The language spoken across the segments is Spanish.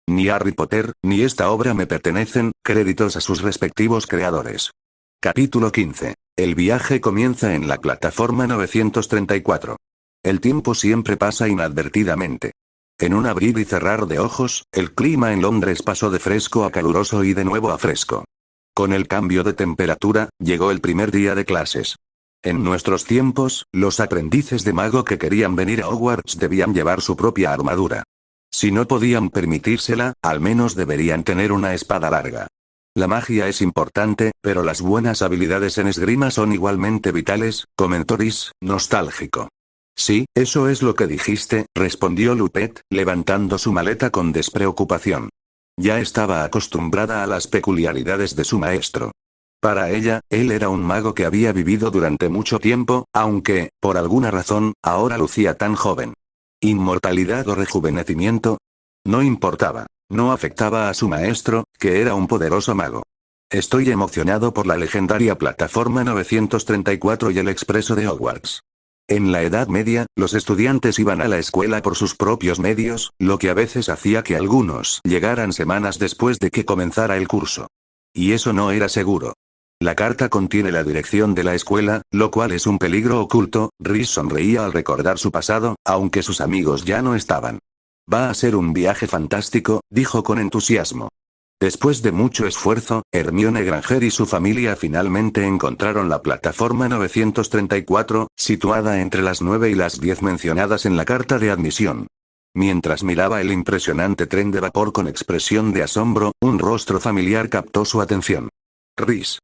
Ni Harry Potter, ni esta obra me pertenecen, créditos a sus respectivos creadores. Capítulo 15. El viaje comienza en la plataforma 934. El tiempo siempre pasa inadvertidamente. En un abrir y cerrar de ojos, el clima en Londres pasó de fresco a caluroso y de nuevo a fresco. Con el cambio de temperatura, llegó el primer día de clases. En nuestros tiempos, los aprendices de mago que querían venir a Hogwarts debían llevar su propia armadura. Si no podían permitírsela, al menos deberían tener una espada larga. La magia es importante, pero las buenas habilidades en esgrima son igualmente vitales, comentó Rhys, nostálgico. Sí, eso es lo que dijiste, respondió Lupet, levantando su maleta con despreocupación. Ya estaba acostumbrada a las peculiaridades de su maestro. Para ella, él era un mago que había vivido durante mucho tiempo, aunque, por alguna razón, ahora lucía tan joven. ¿Inmortalidad o rejuvenecimiento? No importaba. No afectaba a su maestro, que era un poderoso mago. Estoy emocionado por la legendaria plataforma 934 y el expreso de Hogwarts. En la Edad Media, los estudiantes iban a la escuela por sus propios medios, lo que a veces hacía que algunos llegaran semanas después de que comenzara el curso. Y eso no era seguro. La carta contiene la dirección de la escuela, lo cual es un peligro oculto. Rhys sonreía al recordar su pasado, aunque sus amigos ya no estaban. Va a ser un viaje fantástico, dijo con entusiasmo. Después de mucho esfuerzo, Hermione Granger y su familia finalmente encontraron la plataforma 934, situada entre las 9 y las 10 mencionadas en la carta de admisión. Mientras miraba el impresionante tren de vapor con expresión de asombro, un rostro familiar captó su atención. Rhys.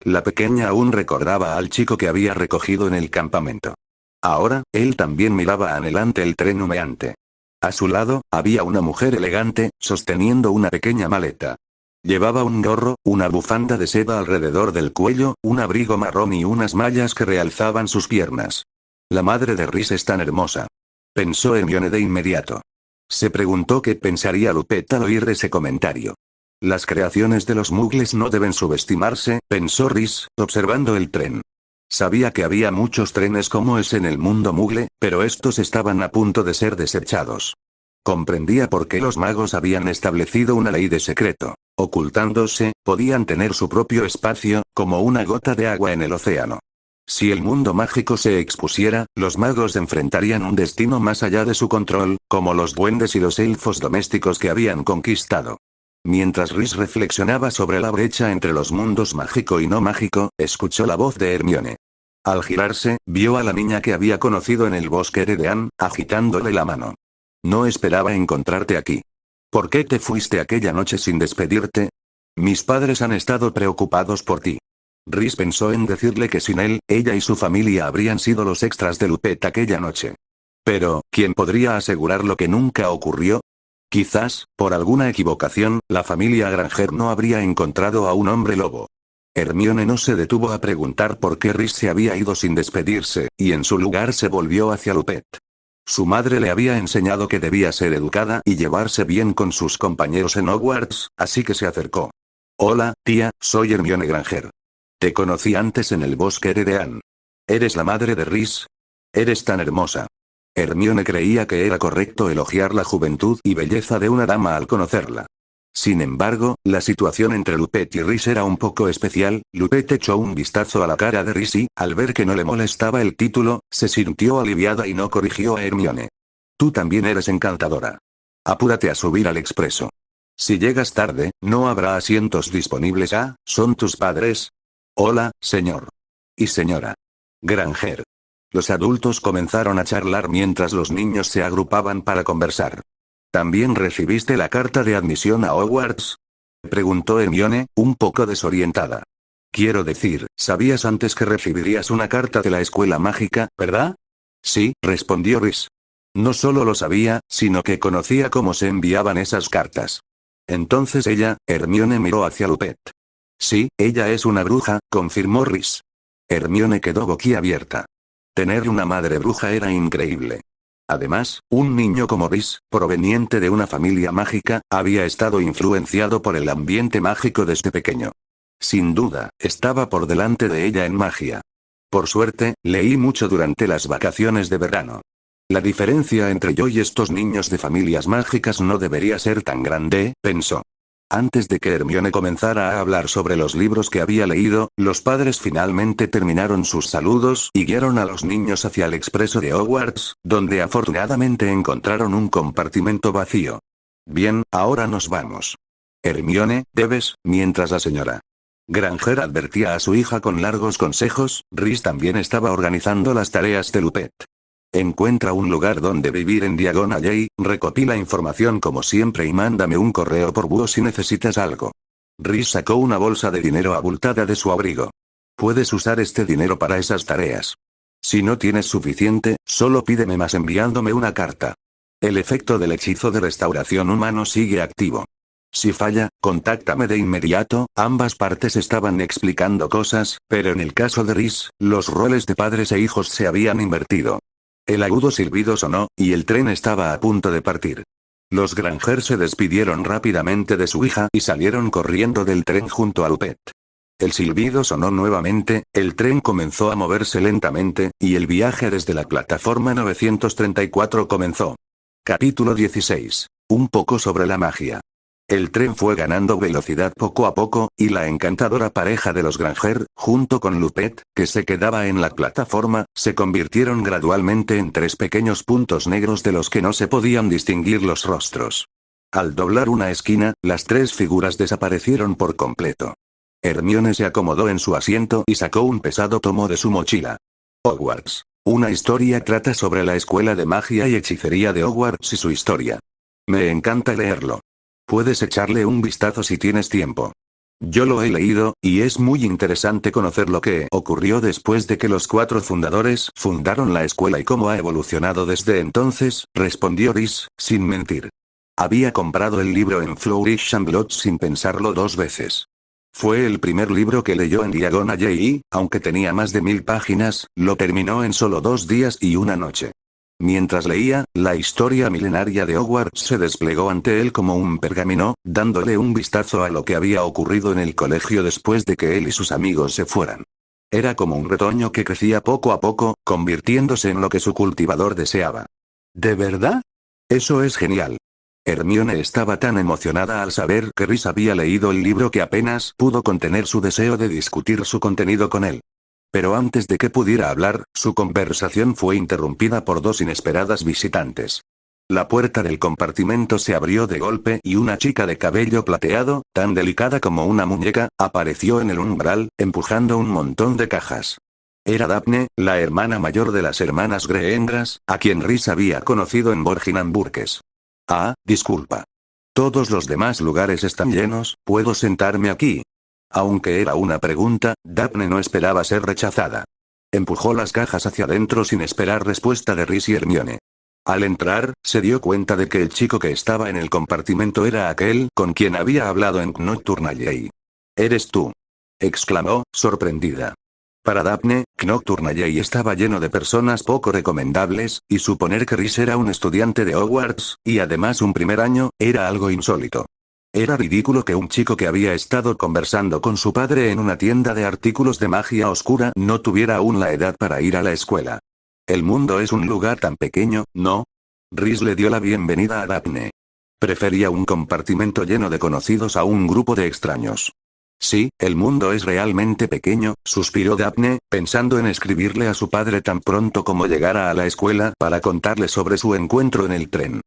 La pequeña aún recordaba al chico que había recogido en el campamento. Ahora, él también miraba anhelante el tren humeante. A su lado, había una mujer elegante, sosteniendo una pequeña maleta. Llevaba un gorro, una bufanda de seda alrededor del cuello, un abrigo marrón y unas mallas que realzaban sus piernas. La madre de Rhys es tan hermosa. Pensó Hermione de inmediato. Se preguntó qué pensaría Lupet al oír ese comentario. Las creaciones de los muggles no deben subestimarse, pensó Rhys, observando el tren. Sabía que había muchos trenes como ese en el mundo muggle, pero estos estaban a punto de ser desechados. Comprendía por qué los magos habían establecido una ley de secreto. Ocultándose, podían tener su propio espacio, como una gota de agua en el océano. Si el mundo mágico se expusiera, los magos enfrentarían un destino más allá de su control, como los duendes y los elfos domésticos que habían conquistado. Mientras Rhys reflexionaba sobre la brecha entre los mundos mágico y no mágico, escuchó la voz de Hermione. Al girarse, vio a la niña que había conocido en el bosque Heredean, agitándole la mano. No esperaba encontrarte aquí. ¿Por qué te fuiste aquella noche sin despedirte? Mis padres han estado preocupados por ti. Rhys pensó en decirle que sin él, ella y su familia habrían sido los extras de Lupet aquella noche. Pero, ¿quién podría asegurar lo que nunca ocurrió? Quizás, por alguna equivocación, la familia Granger no habría encontrado a un hombre lobo. Hermione no se detuvo a preguntar por qué Rhys se había ido sin despedirse, y en su lugar se volvió hacia Lupet. Su madre le había enseñado que debía ser educada y llevarse bien con sus compañeros en Hogwarts, así que se acercó. Hola, tía, soy Hermione Granger. Te conocí antes en el bosque Heredean. ¿Eres la madre de Rhys? Eres tan hermosa. Hermione creía que era correcto elogiar la juventud y belleza de una dama al conocerla. Sin embargo, la situación entre Lupet y Rhys era un poco especial. Lupet echó un vistazo a la cara de Rhys y, al ver que no le molestaba el título, se sintió aliviada y no corrigió a Hermione. Tú también eres encantadora. Apúrate a subir al expreso. Si llegas tarde, no habrá asientos disponibles. Ah, ¿son tus padres? Hola, señor. Y señora Granger. Los adultos comenzaron a charlar mientras los niños se agrupaban para conversar. ¿También recibiste la carta de admisión a Hogwarts? Preguntó Hermione, un poco desorientada. Quiero decir, sabías antes que recibirías una carta de la escuela mágica, ¿verdad? Sí, respondió Rhys. No solo lo sabía, sino que conocía cómo se enviaban esas cartas. Entonces Hermione miró hacia Lupet. Sí, ella es una bruja, confirmó Rhys. Hermione quedó boquiabierta. Tener una madre bruja era increíble. Además, un niño como Rhys, proveniente de una familia mágica, había estado influenciado por el ambiente mágico desde pequeño. Sin duda, estaba por delante de ella en magia. Por suerte, leí mucho durante las vacaciones de verano. La diferencia entre yo y estos niños de familias mágicas no debería ser tan grande, pensó. Antes de que Hermione comenzara a hablar sobre los libros que había leído, los padres finalmente terminaron sus saludos y guiaron a los niños hacia el expreso de Hogwarts, donde afortunadamente encontraron un compartimento vacío. Bien, ahora nos vamos. Hermione, debes, mientras la señora Granger advertía a su hija con largos consejos, Rhys también estaba organizando las tareas de Lupet. Encuentra un lugar donde vivir en Diagon Alley, recopila información como siempre y mándame un correo por búho si necesitas algo. Rhys sacó una bolsa de dinero abultada de su abrigo. Puedes usar este dinero para esas tareas. Si no tienes suficiente, solo pídeme más enviándome una carta. El efecto del hechizo de restauración humano sigue activo. Si falla, contáctame de inmediato. Ambas partes estaban explicando cosas, pero en el caso de Rhys, los roles de padres e hijos se habían invertido. El agudo silbido sonó, y el tren estaba a punto de partir. Los Granger se despidieron rápidamente de su hija y salieron corriendo del tren junto a Lupet. El silbido sonó nuevamente, el tren comenzó a moverse lentamente, y el viaje desde la plataforma 934 comenzó. Capítulo 16. Un poco sobre la magia. El tren fue ganando velocidad poco a poco, y la encantadora pareja de los Granger, junto con Lupet, que se quedaba en la plataforma, se convirtieron gradualmente en tres pequeños puntos negros de los que no se podían distinguir los rostros. Al doblar una esquina, las tres figuras desaparecieron por completo. Hermione se acomodó en su asiento y sacó un pesado tomo de su mochila. Hogwarts. Una historia trata sobre la escuela de magia y hechicería de Hogwarts y su historia. Me encanta leerlo. Puedes echarle un vistazo si tienes tiempo. Yo lo he leído, y es muy interesante conocer lo que ocurrió después de que los 4 fundadores fundaron la escuela y cómo ha evolucionado desde entonces, respondió Rhys, sin mentir. Había comprado el libro en Flourish and Blotts sin pensarlo 2 veces. Fue el primer libro que leyó en Diagon Alley y, aunque tenía más de 1000 páginas, lo terminó en solo 2 días y una noche. Mientras leía, la historia milenaria de Hogwarts se desplegó ante él como un pergamino, dándole un vistazo a lo que había ocurrido en el colegio después de que él y sus amigos se fueran. Era como un retoño que crecía poco a poco, convirtiéndose en lo que su cultivador deseaba. ¿De verdad? Eso es genial. Hermione estaba tan emocionada al saber que Rhys había leído el libro que apenas pudo contener su deseo de discutir su contenido con él. Pero antes de que pudiera hablar, su conversación fue interrumpida por 2 inesperadas visitantes. La puerta del compartimento se abrió de golpe y una chica de cabello plateado, tan delicada como una muñeca, apareció en el umbral, empujando un montón de cajas. Era Daphne, la hermana mayor de las hermanas Greendras, a quien Rhys había conocido en Borgin Burkes. Ah, disculpa. Todos los demás lugares están llenos, ¿puedo sentarme aquí? Aunque era una pregunta, Daphne no esperaba ser rechazada. Empujó las cajas hacia adentro sin esperar respuesta de Rhys y Hermione. Al entrar, se dio cuenta de que el chico que estaba en el compartimento era aquel con quien había hablado en Nocturne Alley. «¿Eres tú?», exclamó, sorprendida. Para Daphne, Nocturne Alley estaba lleno de personas poco recomendables, y suponer que Rhys era un estudiante de Hogwarts, y además un primer año, era algo insólito. Era ridículo que un chico que había estado conversando con su padre en una tienda de artículos de magia oscura no tuviera aún la edad para ir a la escuela. El mundo es un lugar tan pequeño, ¿no? Rhys le dio la bienvenida a Daphne. Prefería un compartimento lleno de conocidos a un grupo de extraños. Sí, el mundo es realmente pequeño, suspiró Daphne, pensando en escribirle a su padre tan pronto como llegara a la escuela para contarle sobre su encuentro en el tren.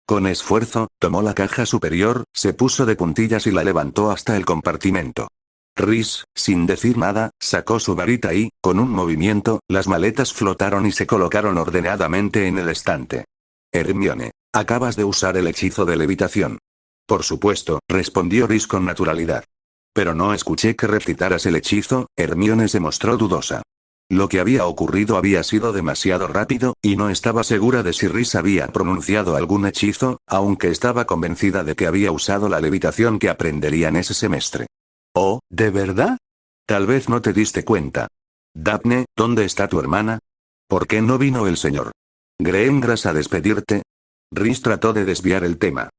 Con esfuerzo, tomó la caja superior, se puso de puntillas y la levantó hasta el compartimento. Rhys, sin decir nada, sacó su varita y, con un movimiento, las maletas flotaron y se colocaron ordenadamente en el estante. Hermione, acabas de usar el hechizo de levitación. Por supuesto, respondió Rhys con naturalidad. Pero no escuché que recitaras el hechizo. Hermione se mostró dudosa. Lo que había ocurrido había sido demasiado rápido, y no estaba segura de si Rhys había pronunciado algún hechizo, aunque estaba convencida de que había usado la levitación que aprenderían ese semestre. «Oh, ¿de verdad? Tal vez no te diste cuenta. Daphne, ¿dónde está tu hermana? ¿Por qué no vino el señor Greendras a despedirte?» Rhys trató de desviar el tema.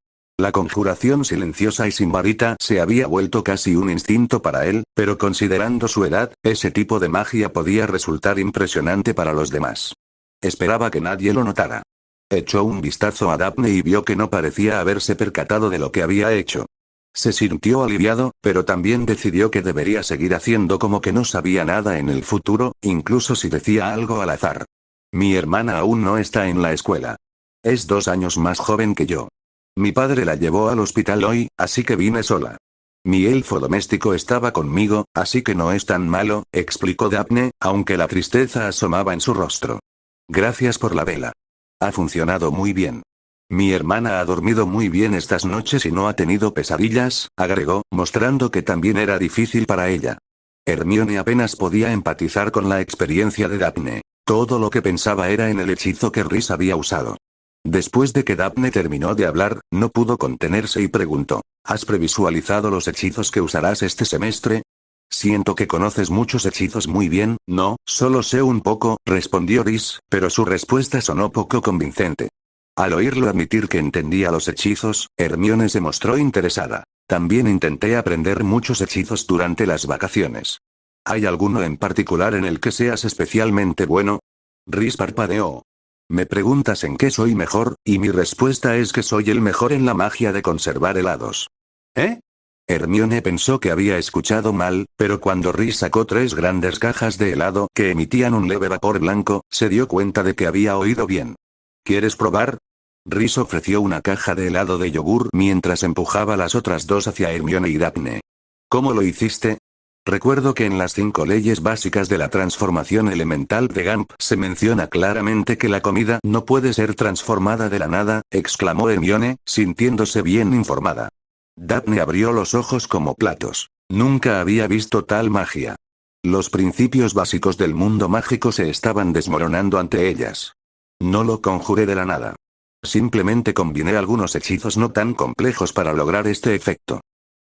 La conjuración silenciosa y sin varita se había vuelto casi un instinto para él, pero considerando su edad, ese tipo de magia podía resultar impresionante para los demás. Esperaba que nadie lo notara. Echó un vistazo a Daphne y vio que no parecía haberse percatado de lo que había hecho. Se sintió aliviado, pero también decidió que debería seguir haciendo como que no sabía nada en el futuro, incluso si decía algo al azar. Mi hermana aún no está en la escuela. Es 2 años más joven que yo. Mi padre la llevó al hospital hoy, así que vine sola. Mi elfo doméstico estaba conmigo, así que no es tan malo, explicó Daphne, aunque la tristeza asomaba en su rostro. Gracias por la vela. Ha funcionado muy bien. Mi hermana ha dormido muy bien estas noches y no ha tenido pesadillas, agregó, mostrando que también era difícil para ella. Hermione apenas podía empatizar con la experiencia de Daphne. Todo lo que pensaba era en el hechizo que Rhys había usado. Después de que Daphne terminó de hablar, no pudo contenerse y preguntó, ¿has previsualizado los hechizos que usarás este semestre? Siento que conoces muchos hechizos muy bien. No, solo sé un poco, respondió Rhys, pero su respuesta sonó poco convincente. Al oírlo admitir que entendía los hechizos, Hermione se mostró interesada. También intenté aprender muchos hechizos durante las vacaciones. ¿Hay alguno en particular en el que seas especialmente bueno? Rhys parpadeó. Me preguntas en qué soy mejor, y mi respuesta es que soy el mejor en la magia de conservar helados. ¿Eh? Hermione pensó que había escuchado mal, pero cuando Rhys sacó 3 grandes cajas de helado que emitían un leve vapor blanco, se dio cuenta de que había oído bien. ¿Quieres probar? Rhys ofreció una caja de helado de yogur mientras empujaba las otras 2 hacia Hermione y Daphne. ¿Cómo lo hiciste? Recuerdo que en las 5 leyes básicas de la transformación elemental de Gump se menciona claramente que la comida no puede ser transformada de la nada, exclamó Hermione, sintiéndose bien informada. Daphne abrió los ojos como platos. Nunca había visto tal magia. Los principios básicos del mundo mágico se estaban desmoronando ante ellas. No lo conjuré de la nada. Simplemente combiné algunos hechizos no tan complejos para lograr este efecto.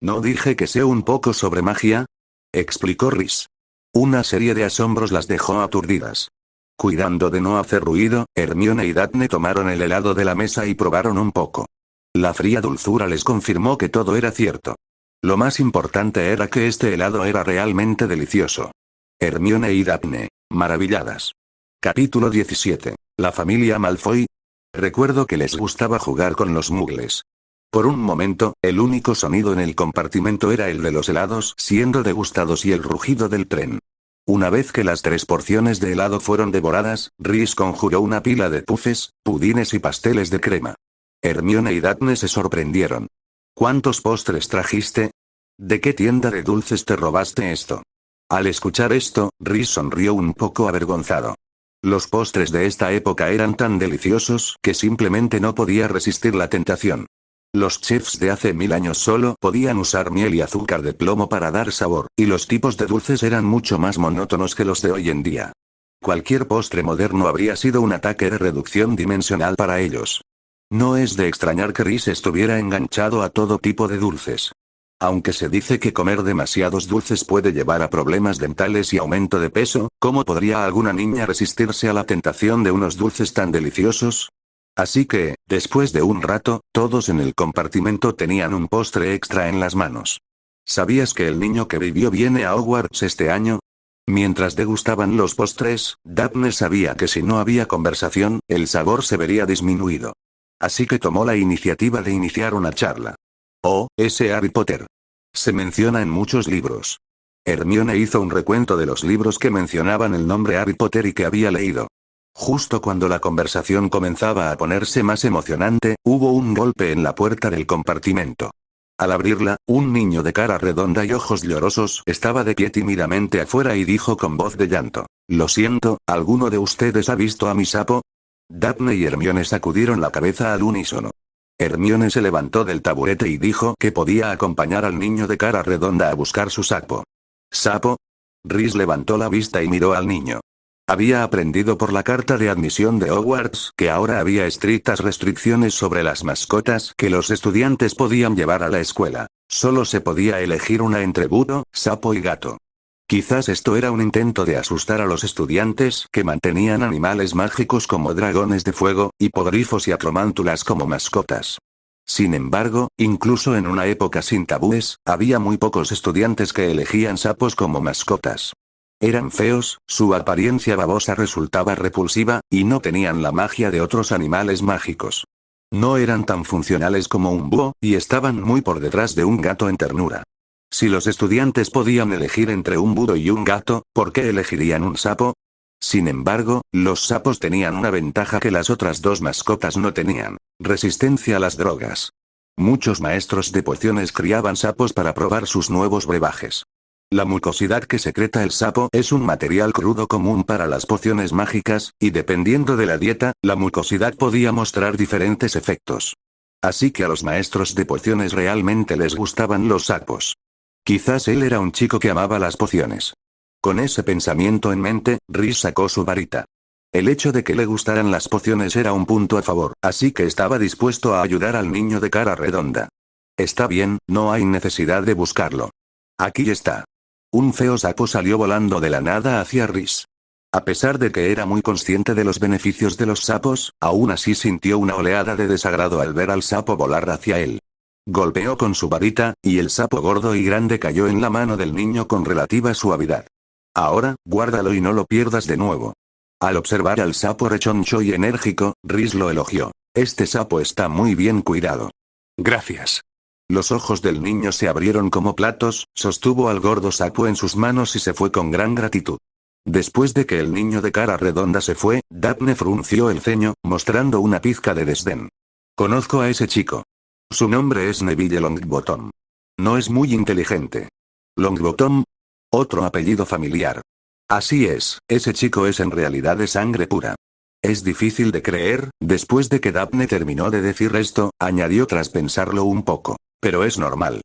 ¿No dije que sé un poco sobre magia? Explicó Rhys. Una serie de asombros las dejó aturdidas. Cuidando de no hacer ruido, Hermione y Daphne tomaron el helado de la mesa y probaron un poco. La fría dulzura les confirmó que todo era cierto. Lo más importante era que este helado era realmente delicioso. Hermione y Daphne, maravilladas. Capítulo 17. La familia Malfoy. Recuerdo que les gustaba jugar con los muggles. Por un momento, el único sonido en el compartimento era el de los helados siendo degustados y el rugido del tren. Una vez que las 3 porciones de helado fueron devoradas, Rhys conjuró una pila de puffs, pudines y pasteles de crema. Hermione y Daphne se sorprendieron. ¿Cuántos postres trajiste? ¿De qué tienda de dulces te robaste esto? Al escuchar esto, Rhys sonrió un poco avergonzado. Los postres de esta época eran tan deliciosos que simplemente no podía resistir la tentación. Los chefs de hace 1000 años solo podían usar miel y azúcar de plomo para dar sabor, y los tipos de dulces eran mucho más monótonos que los de hoy en día. Cualquier postre moderno habría sido un ataque de reducción dimensional para ellos. No es de extrañar que Rhys estuviera enganchado a todo tipo de dulces. Aunque se dice que comer demasiados dulces puede llevar a problemas dentales y aumento de peso, ¿cómo podría alguna niña resistirse a la tentación de unos dulces tan deliciosos? Así que, después de un rato, todos en el compartimento tenían un postre extra en las manos. ¿Sabías que el niño que vivió viene a Hogwarts este año? Mientras degustaban los postres, Daphne sabía que si no había conversación, el sabor se vería disminuido. Así que tomó la iniciativa de iniciar una charla. Oh, ese Harry Potter. Se menciona en muchos libros. Hermione hizo un recuento de los libros que mencionaban el nombre Harry Potter y que había leído. Justo cuando la conversación comenzaba a ponerse más emocionante, hubo un golpe en la puerta del compartimento. Al abrirla, un niño de cara redonda y ojos llorosos estaba de pie tímidamente afuera y dijo con voz de llanto: «Lo siento, ¿alguno de ustedes ha visto a mi sapo?» Daphne y Hermione sacudieron la cabeza al unísono. Hermione se levantó del taburete y dijo que podía acompañar al niño de cara redonda a buscar su sapo. ¿Sapo? Rhys levantó la vista y miró al niño. Había aprendido por la carta de admisión de Hogwarts que ahora había estrictas restricciones sobre las mascotas que los estudiantes podían llevar a la escuela. Solo se podía elegir una entre búho, sapo y gato. Quizás esto era un intento de asustar a los estudiantes que mantenían animales mágicos como dragones de fuego, hipogrifos y atromántulas como mascotas. Sin embargo, incluso en una época sin tabúes, había muy pocos estudiantes que elegían sapos como mascotas. Eran feos, su apariencia babosa resultaba repulsiva, y no tenían la magia de otros animales mágicos. No eran tan funcionales como un búho, y estaban muy por detrás de un gato en ternura. Si los estudiantes podían elegir entre un búho y un gato, ¿por qué elegirían un sapo? Sin embargo, los sapos tenían una ventaja que las otras dos mascotas no tenían: resistencia a las drogas. Muchos maestros de pociones criaban sapos para probar sus nuevos brebajes. La mucosidad que secreta el sapo es un material crudo común para las pociones mágicas, y dependiendo de la dieta, la mucosidad podía mostrar diferentes efectos. Así que a los maestros de pociones realmente les gustaban los sapos. Quizás él era un chico que amaba las pociones. Con ese pensamiento en mente, Rhys sacó su varita. El hecho de que le gustaran las pociones era un punto a favor, así que estaba dispuesto a ayudar al niño de cara redonda. Está bien, no hay necesidad de buscarlo. Aquí está. Un feo sapo salió volando de la nada hacia Rhys. A pesar de que era muy consciente de los beneficios de los sapos, aún así sintió una oleada de desagrado al ver al sapo volar hacia él. Golpeó con su varita, y el sapo gordo y grande cayó en la mano del niño con relativa suavidad. Ahora, guárdalo y no lo pierdas de nuevo. Al observar al sapo rechoncho y enérgico, Rhys lo elogió. Este sapo está muy bien cuidado. Gracias. Los ojos del niño se abrieron como platos, sostuvo al gordo sapo en sus manos y se fue con gran gratitud. Después de que el niño de cara redonda se fue, Daphne frunció el ceño, mostrando una pizca de desdén. Conozco a ese chico. Su nombre es Neville Longbottom. No es muy inteligente. ¿Longbottom? Otro apellido familiar. Así es, ese chico es en realidad de sangre pura. Es difícil de creer, después de que Daphne terminó de decir esto, añadió tras pensarlo un poco. Pero es normal.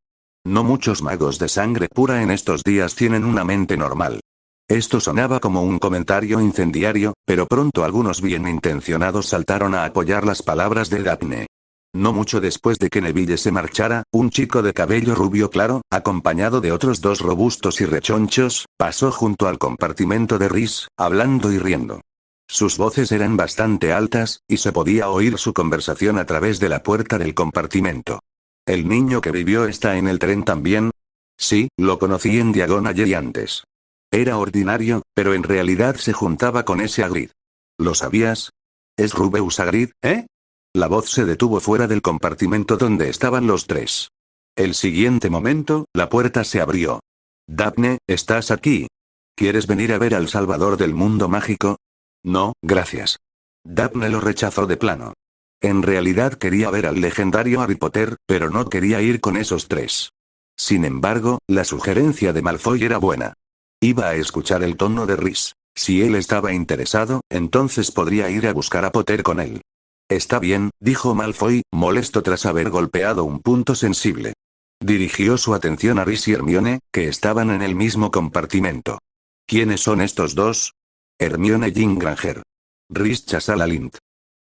No muchos magos de sangre pura en estos días tienen una mente normal. Esto sonaba como un comentario incendiario, pero pronto algunos bien intencionados saltaron a apoyar las palabras de Daphne. No mucho después de que Neville se marchara, un chico de cabello rubio claro, acompañado de otros dos robustos y rechonchos, pasó junto al compartimento de Rhys, hablando y riendo. Sus voces eran bastante altas, y se podía oír su conversación a través de la puerta del compartimento. ¿El niño que vivió está en el tren también? Sí, lo conocí en Diagon ayer y antes. Era ordinario, pero en realidad se juntaba con ese Hagrid. ¿Lo sabías? ¿Es Rubeus Hagrid, eh? La voz se detuvo fuera del compartimento donde estaban los tres. El siguiente momento, la puerta se abrió. Daphne, ¿estás aquí? ¿Quieres venir a ver al Salvador del mundo mágico? No, gracias. Daphne lo rechazó de plano. En realidad quería ver al legendario Harry Potter, pero no quería ir con esos tres. Sin embargo, la sugerencia de Malfoy era buena. Iba a escuchar el tono de Rhys. Si él estaba interesado, entonces podría ir a buscar a Potter con él. Está bien, dijo Malfoy, molesto tras haber golpeado un punto sensible. Dirigió su atención a Rhys y Hermione, que estaban en el mismo compartimento. ¿Quiénes son estos dos? Hermione Granger. Rhys Chassalalint.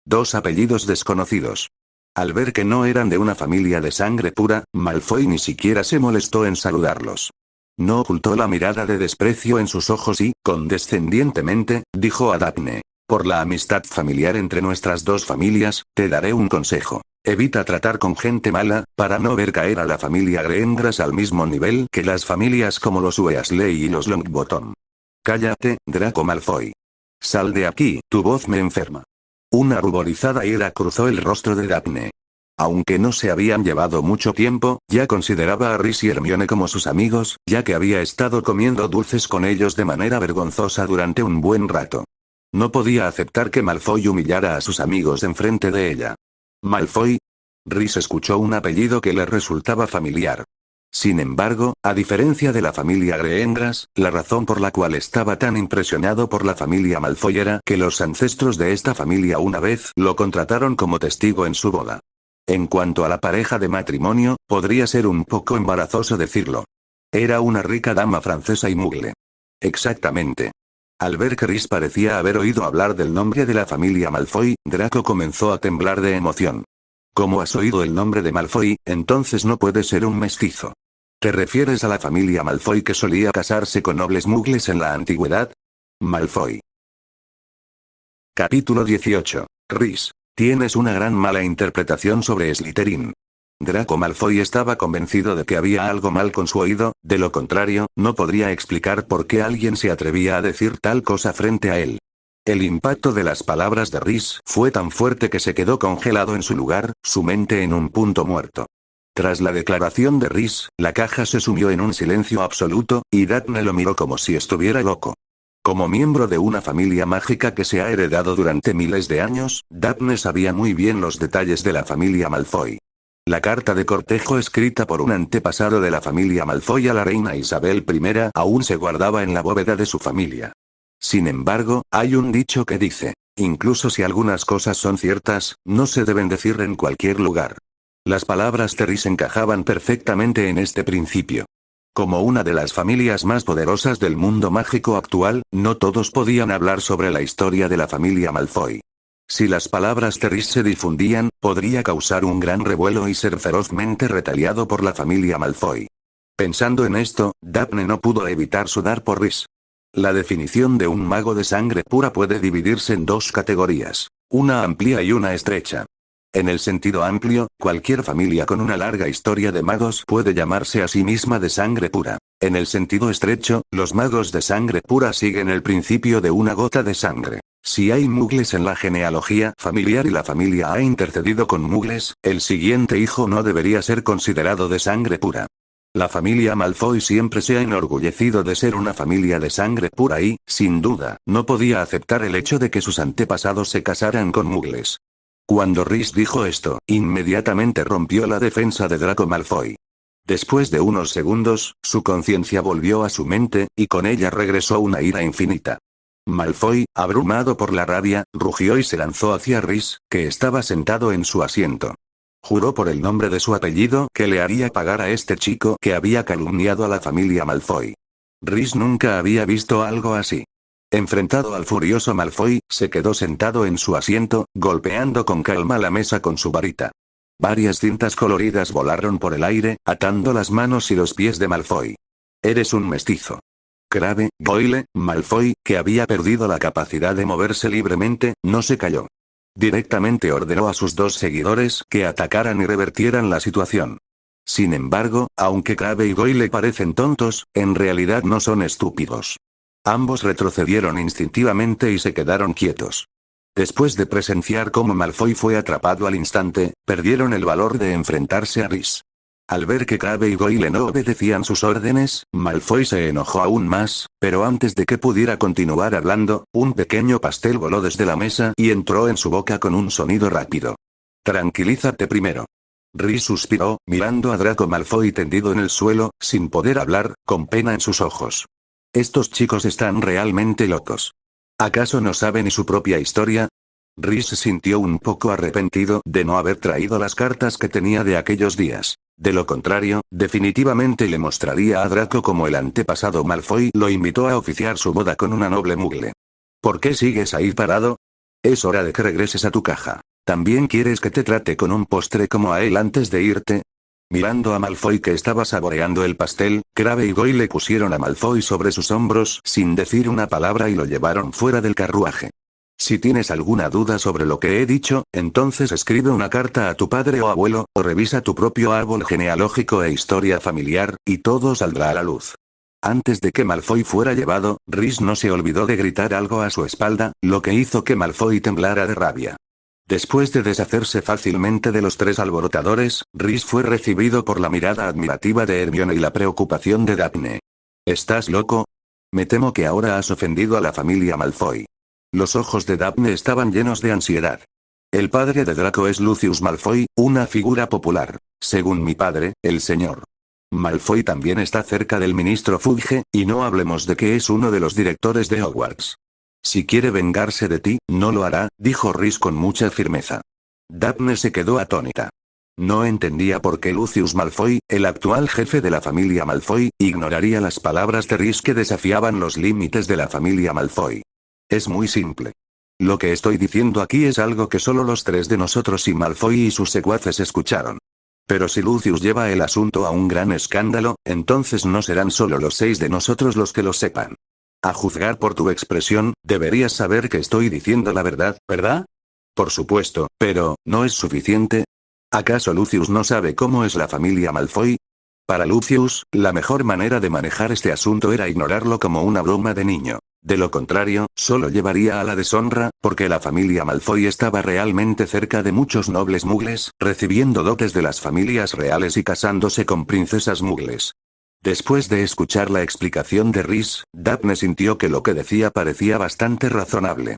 Dos apellidos desconocidos. Al ver que no eran de una familia de sangre pura, Malfoy ni siquiera se molestó en saludarlos. No ocultó la mirada de desprecio en sus ojos y, condescendientemente, dijo a Daphne. Por la amistad familiar entre nuestras dos familias, te daré un consejo. Evita tratar con gente mala, para no ver caer a la familia Greengrass al mismo nivel que las familias como los Weasley y los Longbottom. Cállate, Draco Malfoy. Sal de aquí, tu voz me enferma. Una ruborizada ira cruzó el rostro de Daphne. Aunque no se habían llevado mucho tiempo, ya consideraba a Rhys y Hermione como sus amigos, ya que había estado comiendo dulces con ellos de manera vergonzosa durante un buen rato. No podía aceptar que Malfoy humillara a sus amigos enfrente de ella. ¿Malfoy? Rhys escuchó un apellido que le resultaba familiar. Sin embargo, a diferencia de la familia Greengrass, la razón por la cual estaba tan impresionado por la familia Malfoy era que los ancestros de esta familia una vez lo contrataron como testigo en su boda. En cuanto a la pareja de matrimonio, podría ser un poco embarazoso decirlo. Era una rica dama francesa y mugle. Exactamente. Al ver que Rhys parecía haber oído hablar del nombre de la familia Malfoy, Draco comenzó a temblar de emoción. ¿Cómo has oído el nombre de Malfoy? Entonces no puede ser un mestizo. ¿Te refieres a la familia Malfoy que solía casarse con nobles mugles en la antigüedad? Malfoy. Capítulo 18. Rhys, tienes una gran mala interpretación sobre Slytherin. Draco Malfoy estaba convencido de que había algo mal con su oído, de lo contrario, no podría explicar por qué alguien se atrevía a decir tal cosa frente a él. El impacto de las palabras de Rhys fue tan fuerte que se quedó congelado en su lugar, su mente en un punto muerto. Tras la declaración de Rhys, la caja se sumió en un silencio absoluto, y Daphne lo miró como si estuviera loco. Como miembro de una familia mágica que se ha heredado durante miles de años, Daphne sabía muy bien los detalles de la familia Malfoy. La carta de cortejo escrita por un antepasado de la familia Malfoy a la reina Isabel I aún se guardaba en la bóveda de su familia. Sin embargo, hay un dicho que dice, incluso si algunas cosas son ciertas, no se deben decir en cualquier lugar. Las palabras de Rhys encajaban perfectamente en este principio. Como una de las familias más poderosas del mundo mágico actual, no todos podían hablar sobre la historia de la familia Malfoy. Si las palabras de Rhys se difundían, podría causar un gran revuelo y ser ferozmente retaliado por la familia Malfoy. Pensando en esto, Daphne no pudo evitar sudar por Rhys. La definición de un mago de sangre pura puede dividirse en dos categorías, una amplia y una estrecha. En el sentido amplio, cualquier familia con una larga historia de magos puede llamarse a sí misma de sangre pura. En el sentido estrecho, los magos de sangre pura siguen el principio de una gota de sangre. Si hay mugles en la genealogía familiar y la familia ha intercedido con mugles, el siguiente hijo no debería ser considerado de sangre pura. La familia Malfoy siempre se ha enorgullecido de ser una familia de sangre pura y, sin duda, no podía aceptar el hecho de que sus antepasados se casaran con mugles. Cuando Rhys dijo esto, inmediatamente rompió la defensa de Draco Malfoy. Después de unos segundos, su conciencia volvió a su mente, y con ella regresó una ira infinita. Malfoy, abrumado por la rabia, rugió y se lanzó hacia Rhys, que estaba sentado en su asiento. Juró por el nombre de su apellido que le haría pagar a este chico que había calumniado a la familia Malfoy. Rhys nunca había visto algo así. Enfrentado al furioso Malfoy, se quedó sentado en su asiento, golpeando con calma la mesa con su varita. Varias cintas coloridas volaron por el aire, atando las manos y los pies de Malfoy. Eres un mestizo. Crabbe Goyle Malfoy, que había perdido la capacidad de moverse libremente, no se calló. Directamente ordenó a sus dos seguidores que atacaran y revertieran la situación. Sin embargo, aunque Crabbe y Goyle parecen tontos, en realidad no son estúpidos. Ambos retrocedieron instintivamente y se quedaron quietos. Después de presenciar cómo Malfoy fue atrapado al instante, perdieron el valor de enfrentarse a Rhys. Al ver que Crabbe y Goyle no obedecían sus órdenes, Malfoy se enojó aún más, pero antes de que pudiera continuar hablando, un pequeño pastel voló desde la mesa y entró en su boca con un sonido rápido. Tranquilízate primero. Rhys suspiró, mirando a Draco Malfoy tendido en el suelo, sin poder hablar, con pena en sus ojos. Estos chicos están realmente locos. ¿Acaso no saben ni su propia historia? Rhys se sintió un poco arrepentido de no haber traído las cartas que tenía de aquellos días. De lo contrario, definitivamente le mostraría a Draco cómo el antepasado Malfoy lo invitó a oficiar su boda con una noble mugle. ¿Por qué sigues ahí parado? Es hora de que regreses a tu caja. ¿También quieres que te trate con un postre como a él antes de irte? Mirando a Malfoy que estaba saboreando el pastel, Crabbe y Goyle pusieron a Malfoy sobre sus hombros sin decir una palabra y lo llevaron fuera del carruaje. Si tienes alguna duda sobre lo que he dicho, entonces escribe una carta a tu padre o abuelo, o revisa tu propio árbol genealógico e historia familiar, y todo saldrá a la luz. Antes de que Malfoy fuera llevado, Rhys no se olvidó de gritar algo a su espalda, lo que hizo que Malfoy temblara de rabia. Después de deshacerse fácilmente de los tres alborotadores, Rhys fue recibido por la mirada admirativa de Hermione y la preocupación de Daphne. ¿Estás loco? Me temo que ahora has ofendido a la familia Malfoy. Los ojos de Daphne estaban llenos de ansiedad. El padre de Draco es Lucius Malfoy, una figura popular. Según mi padre, el señor Malfoy también está cerca del ministro Fudge, y no hablemos de que es uno de los directores de Hogwarts. Si quiere vengarse de ti, no lo hará, dijo Rhys con mucha firmeza. Daphne se quedó atónita. No entendía por qué Lucius Malfoy, el actual jefe de la familia Malfoy, ignoraría las palabras de Rhys que desafiaban los límites de la familia Malfoy. Es muy simple. Lo que estoy diciendo aquí es algo que solo los tres de nosotros y Malfoy y sus secuaces escucharon. Pero si Lucius lleva el asunto a un gran escándalo, entonces no serán solo los 6 de nosotros los que lo sepan. A juzgar por tu expresión, deberías saber que estoy diciendo la verdad, ¿verdad? Por supuesto, pero, ¿no es suficiente? ¿Acaso Lucius no sabe cómo es la familia Malfoy? Para Lucius, la mejor manera de manejar este asunto era ignorarlo como una broma de niño. De lo contrario, solo llevaría a la deshonra, porque la familia Malfoy estaba realmente cerca de muchos nobles mugles, recibiendo dotes de las familias reales y casándose con princesas mugles. Después de escuchar la explicación de Rhys, Daphne sintió que lo que decía parecía bastante razonable.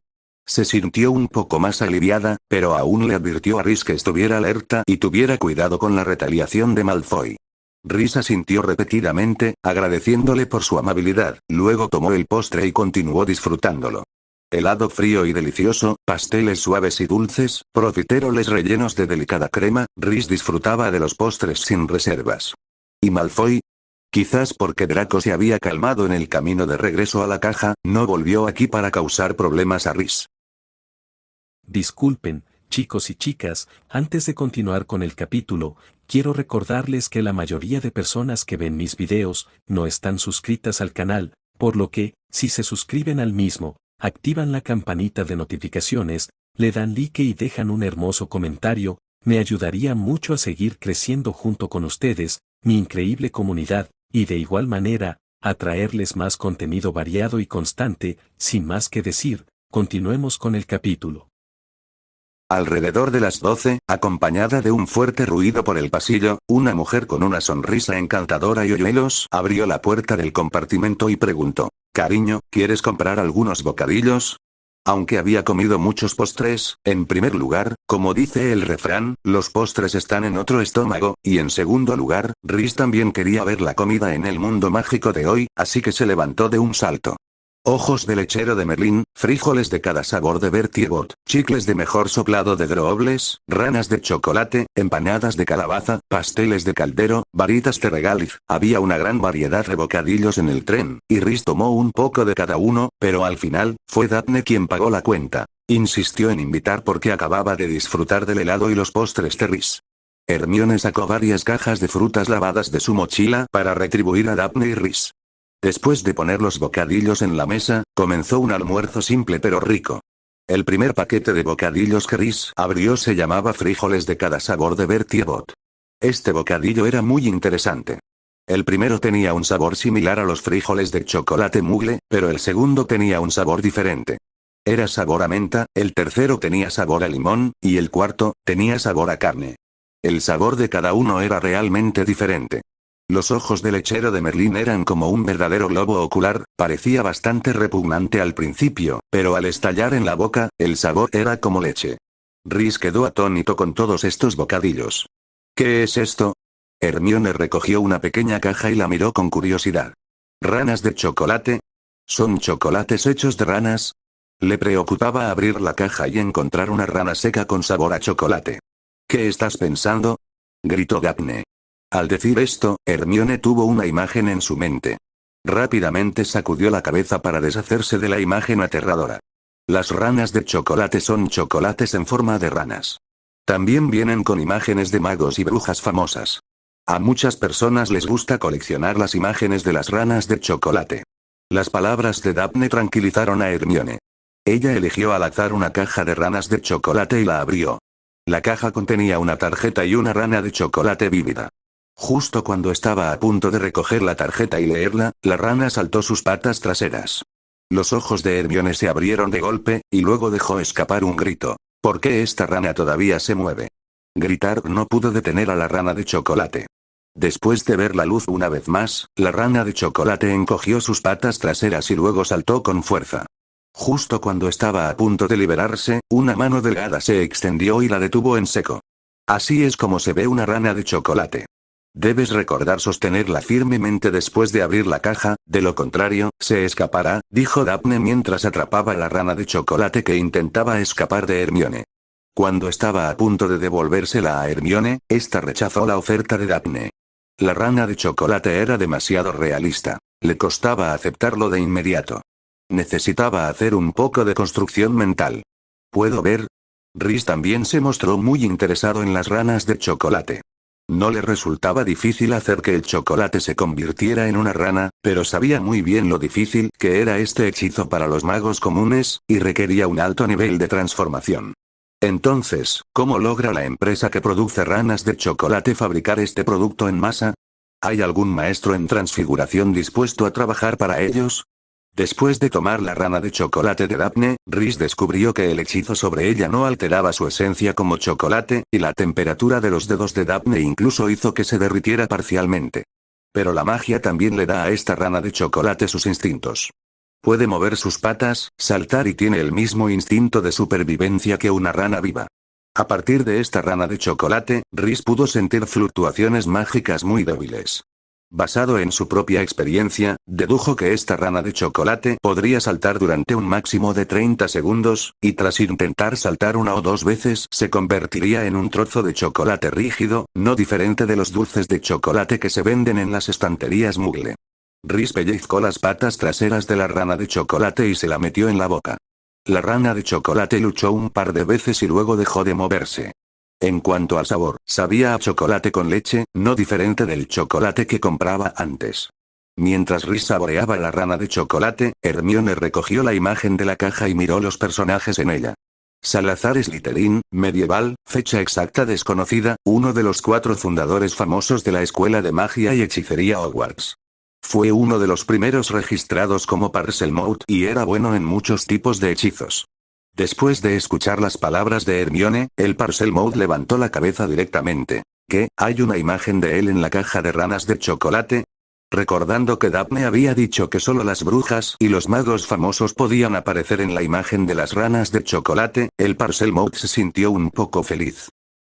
Se sintió un poco más aliviada, pero aún le advirtió a Rhys que estuviera alerta y tuviera cuidado con la retaliación de Malfoy. Rhys asintió repetidamente, agradeciéndole por su amabilidad, luego tomó el postre y continuó disfrutándolo. Helado frío y delicioso, pasteles suaves y dulces, profiteroles rellenos de delicada crema, Rhys disfrutaba de los postres sin reservas. ¿Y Malfoy? Quizás porque Draco se había calmado en el camino de regreso a la caja, no volvió aquí para causar problemas a Rhys. Disculpen, chicos y chicas, antes de continuar con el capítulo, quiero recordarles que la mayoría de personas que ven mis videos no están suscritas al canal, por lo que, si se suscriben al mismo, activan la campanita de notificaciones, le dan like y dejan un hermoso comentario, me ayudaría mucho a seguir creciendo junto con ustedes, mi increíble comunidad, y de igual manera, a traerles más contenido variado y constante. Sin más que decir, continuemos con el capítulo. Alrededor de las 12, acompañada de un fuerte ruido por el pasillo, una mujer con una sonrisa encantadora y hoyuelos abrió la puerta del compartimento y preguntó: «Cariño, ¿quieres comprar algunos bocadillos?». Aunque había comido muchos postres, en primer lugar, como dice el refrán, los postres están en otro estómago, y en segundo lugar, Rhys también quería ver la comida en el mundo mágico de hoy, así que se levantó de un salto. Ojos de lechero de Merlín, frijoles de cada sabor de Bertie Bott, chicles de mejor soplado de Drobles, ranas de chocolate, empanadas de calabaza, pasteles de caldero, varitas de regaliz. Había una gran variedad de bocadillos en el tren, y Rhys tomó un poco de cada uno, pero al final, fue Daphne quien pagó la cuenta. Insistió en invitar porque acababa de disfrutar del helado y los postres de Rhys. Hermione sacó varias cajas de frutas lavadas de su mochila para retribuir a Daphne y Rhys. Después de poner los bocadillos en la mesa, comenzó un almuerzo simple pero rico. El primer paquete de bocadillos que Rhys abrió se llamaba frijoles de cada sabor de Bertie Bott. Este bocadillo era muy interesante. El primero tenía un sabor similar a los frijoles de chocolate mugle, pero el segundo tenía un sabor diferente. Era sabor a menta, el tercero tenía sabor a limón, y el cuarto, tenía sabor a carne. El sabor de cada uno era realmente diferente. Los ojos del lechero de Merlín eran como un verdadero globo ocular, parecía bastante repugnante al principio, pero al estallar en la boca, el sabor era como leche. Rhys quedó atónito con todos estos bocadillos. ¿Qué es esto? Hermione recogió una pequeña caja y la miró con curiosidad. ¿Ranas de chocolate? ¿Son chocolates hechos de ranas? Le preocupaba abrir la caja y encontrar una rana seca con sabor a chocolate. ¿Qué estás pensando?, gritó Daphne. Al decir esto, Hermione tuvo una imagen en su mente. Rápidamente sacudió la cabeza para deshacerse de la imagen aterradora. Las ranas de chocolate son chocolates en forma de ranas. También vienen con imágenes de magos y brujas famosas. A muchas personas les gusta coleccionar las imágenes de las ranas de chocolate. Las palabras de Daphne tranquilizaron a Hermione. Ella eligió al azar una caja de ranas de chocolate y la abrió. La caja contenía una tarjeta y una rana de chocolate vívida. Justo cuando estaba a punto de recoger la tarjeta y leerla, la rana saltó sus patas traseras. Los ojos de Hermione se abrieron de golpe, y luego dejó escapar un grito. ¿Por qué esta rana todavía se mueve? Gritar no pudo detener a la rana de chocolate. Después de ver la luz una vez más, la rana de chocolate encogió sus patas traseras y luego saltó con fuerza. Justo cuando estaba a punto de liberarse, una mano delgada se extendió y la detuvo en seco. Así es como se ve una rana de chocolate. Debes recordar sostenerla firmemente después de abrir la caja, de lo contrario, se escapará, dijo Daphne mientras atrapaba la rana de chocolate que intentaba escapar de Hermione. Cuando estaba a punto de devolvérsela a Hermione, esta rechazó la oferta de Daphne. La rana de chocolate era demasiado realista. Le costaba aceptarlo de inmediato. Necesitaba hacer un poco de construcción mental. ¿Puedo ver? Rhys también se mostró muy interesado en las ranas de chocolate. No le resultaba difícil hacer que el chocolate se convirtiera en una rana, pero sabía muy bien lo difícil que era este hechizo para los magos comunes, y requería un alto nivel de transformación. Entonces, ¿cómo logra la empresa que produce ranas de chocolate fabricar este producto en masa? ¿Hay algún maestro en transfiguración dispuesto a trabajar para ellos? Después de tomar la rana de chocolate de Daphne, Rhys descubrió que el hechizo sobre ella no alteraba su esencia como chocolate, y la temperatura de los dedos de Daphne incluso hizo que se derritiera parcialmente. Pero la magia también le da a esta rana de chocolate sus instintos. Puede mover sus patas, saltar y tiene el mismo instinto de supervivencia que una rana viva. A partir de esta rana de chocolate, Rhys pudo sentir fluctuaciones mágicas muy débiles. Basado en su propia experiencia, dedujo que esta rana de chocolate podría saltar durante un máximo de 30 segundos, y tras intentar saltar una o dos veces se convertiría en un trozo de chocolate rígido, no diferente de los dulces de chocolate que se venden en las estanterías Muggle. Rhys pellizcó las patas traseras de la rana de chocolate y se la metió en la boca. La rana de chocolate luchó un par de veces y luego dejó de moverse. En cuanto al sabor, sabía a chocolate con leche, no diferente del chocolate que compraba antes. Mientras Rhys saboreaba la rana de chocolate, Hermione recogió la imagen de la caja y miró los personajes en ella. Salazar Slytherin, medieval, fecha exacta desconocida, uno de los 4 fundadores famosos de la Escuela de Magia y Hechicería Hogwarts. Fue uno de los primeros registrados como Parselmouth y era bueno en muchos tipos de hechizos. Después de escuchar las palabras de Hermione, el Parselmouth levantó la cabeza directamente. ¿Qué? ¿Hay una imagen de él en la caja de ranas de chocolate? Recordando que Daphne había dicho que solo las brujas y los magos famosos podían aparecer en la imagen de las ranas de chocolate, el Parselmouth se sintió un poco feliz.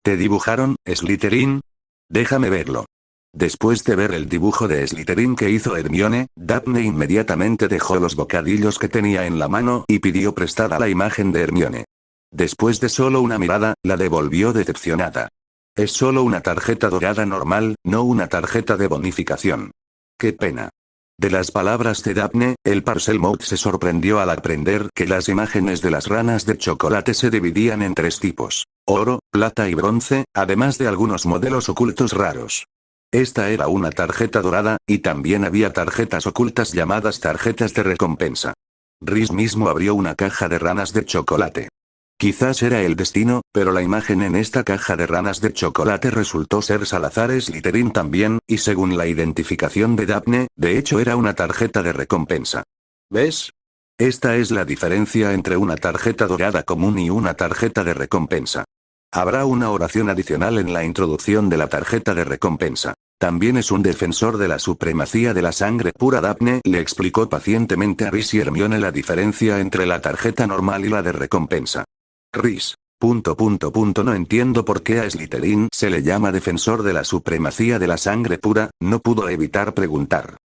¿Te dibujaron, Slytherin? Déjame verlo. Después de ver el dibujo de Slytherin que hizo Hermione, Daphne inmediatamente dejó los bocadillos que tenía en la mano y pidió prestada la imagen de Hermione. Después de solo una mirada, la devolvió decepcionada. Es solo una tarjeta dorada normal, no una tarjeta de bonificación. ¡Qué pena! De las palabras de Daphne, el Parselmouth se sorprendió al aprender que las imágenes de las ranas de chocolate se dividían en 3 tipos: oro, plata y bronce, además de algunos modelos ocultos raros. Esta era una tarjeta dorada, y también había tarjetas ocultas llamadas tarjetas de recompensa. Rhys mismo abrió una caja de ranas de chocolate. Quizás era el destino, pero la imagen en esta caja de ranas de chocolate resultó ser Salazar Slytherin también, y según la identificación de Daphne, de hecho era una tarjeta de recompensa. ¿Ves? Esta es la diferencia entre una tarjeta dorada común y una tarjeta de recompensa. Habrá una oración adicional en la introducción de la tarjeta de recompensa. También es un defensor de la supremacía de la sangre pura. Daphne le explicó pacientemente a Rhys y Hermione la diferencia entre la tarjeta normal y la de recompensa. Rhys. No entiendo por qué a Slytherin se le llama defensor de la supremacía de la sangre pura, no pudo evitar preguntar.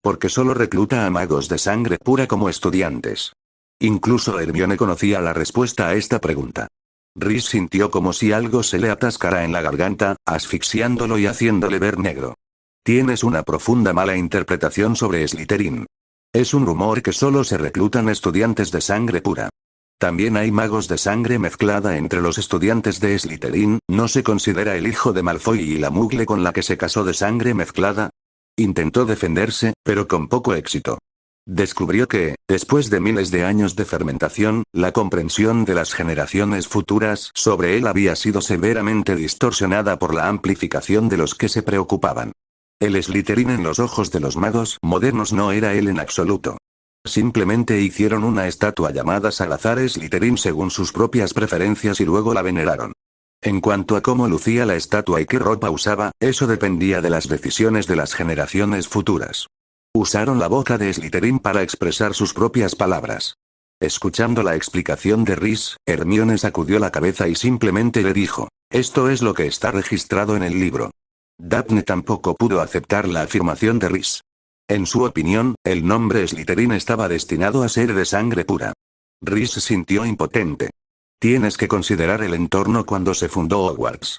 Porque solo recluta a magos de sangre pura como estudiantes. Incluso Hermione conocía la respuesta a esta pregunta. Rhys sintió como si algo se le atascara en la garganta, asfixiándolo y haciéndole ver negro. Tienes una profunda mala interpretación sobre Slytherin. Es un rumor que solo se reclutan estudiantes de sangre pura. También hay magos de sangre mezclada entre los estudiantes de Slytherin. ¿No se considera el hijo de Malfoy y la Muggle con la que se casó de sangre mezclada? Intentó defenderse, pero con poco éxito. Descubrió que, después de miles de años de fermentación, la comprensión de las generaciones futuras sobre él había sido severamente distorsionada por la amplificación de los que se preocupaban. El Slytherin en los ojos de los magos modernos no era él en absoluto. Simplemente hicieron una estatua llamada Salazar Slytherin según sus propias preferencias y luego la veneraron. En cuanto a cómo lucía la estatua y qué ropa usaba, eso dependía de las decisiones de las generaciones futuras. Usaron la boca de Slytherin para expresar sus propias palabras. Escuchando la explicación de Rhys, Hermione sacudió la cabeza y simplemente le dijo: «Esto es lo que está registrado en el libro». Daphne tampoco pudo aceptar la afirmación de Rhys. En su opinión, el nombre Slytherin estaba destinado a ser de sangre pura. Rhys se sintió impotente. Tienes que considerar el entorno cuando se fundó Hogwarts.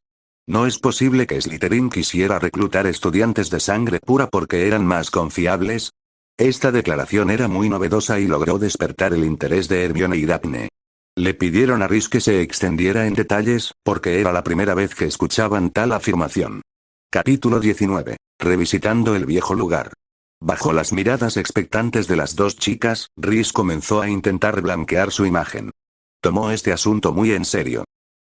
No es posible que Slytherin quisiera reclutar estudiantes de sangre pura porque eran más confiables. Esta declaración era muy novedosa y logró despertar el interés de Hermione y Daphne. Le pidieron a Rhys que se extendiera en detalles, porque era la primera vez que escuchaban tal afirmación. Capítulo 19. Revisitando el viejo lugar. Bajo las miradas expectantes de las 2 chicas, Rhys comenzó a intentar blanquear su imagen. Tomó este asunto muy en serio.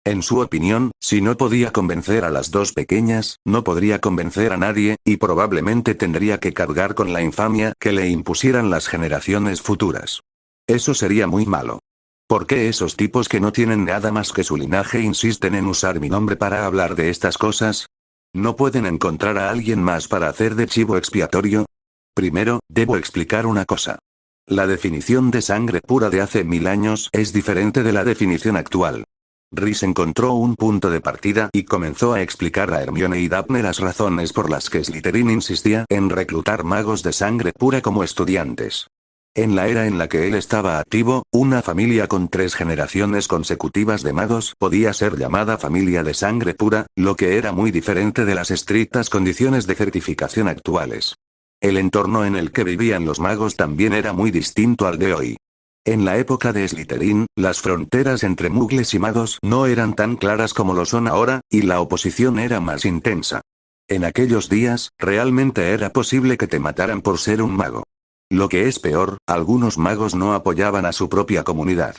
En su opinión, si no podía convencer a las dos pequeñas, no podría convencer a nadie, y probablemente tendría que cargar con la infamia que le impusieran las generaciones futuras. Eso sería muy malo. ¿Por qué esos tipos que no tienen nada más que su linaje insisten en usar mi nombre para hablar de estas cosas? ¿No pueden encontrar a alguien más para hacer de chivo expiatorio? Primero, debo explicar una cosa. La definición de sangre pura de hace 1000 años es diferente de la definición actual. Rhys encontró un punto de partida y comenzó a explicar a Hermione y Daphne las razones por las que Slytherin insistía en reclutar magos de sangre pura como estudiantes. En la era en la que él estaba activo, una familia con 3 generaciones consecutivas de magos podía ser llamada familia de sangre pura, lo que era muy diferente de las estrictas condiciones de certificación actuales. El entorno en el que vivían los magos también era muy distinto al de hoy. En la época de Slytherin, las fronteras entre mugles y magos no eran tan claras como lo son ahora, y la oposición era más intensa. En aquellos días, realmente era posible que te mataran por ser un mago. Lo que es peor, algunos magos no apoyaban a su propia comunidad.